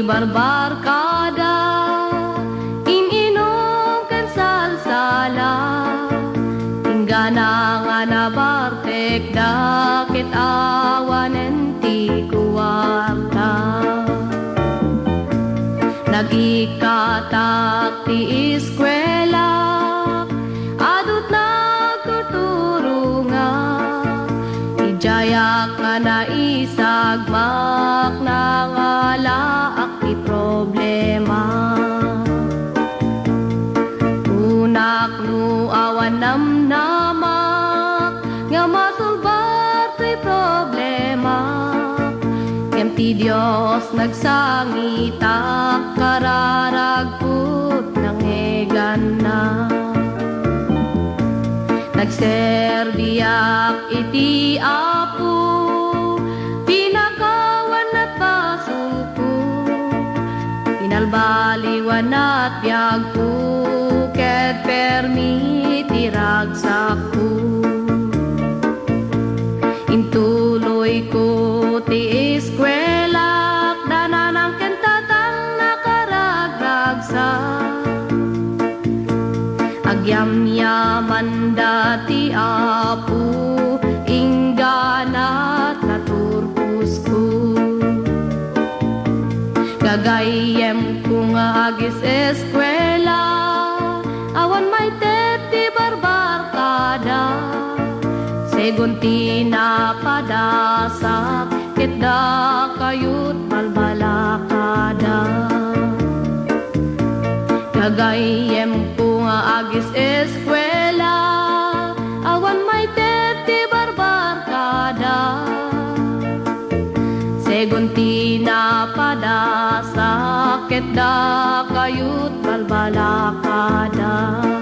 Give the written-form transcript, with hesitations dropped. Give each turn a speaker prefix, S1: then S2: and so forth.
S1: barbarkada, ininom kan salsala, tinggana nga nabartek dakit awanen ti kuwarta. Nagikatak ti eskwela, adut nagtuturo nga, ijayak nga naisagmak na ngalaak ti problema. Unak no awan namnamak, nga masulbar ti problema. Kem ti Diyos nagsangita, kararagput ng egan na. Nagserbiyak iti Apo, pinakawan at pasuko, pinalbaliwan at biyagko, ket permiti ragsaku. Intuloy ko ti eskwela, dananang kentatang nakaragragsak. Agyam-yaman dati Apo, ingganat naturpus ko. Gagayem ko nga agis eskwela, awan may teti barbarkada, segunti na padasak, kitda kayut balbalakada. Gagayem ko nga agis eskwela, awan may teti barbarkada, segunti na padasak, kitda kayut balbalakada.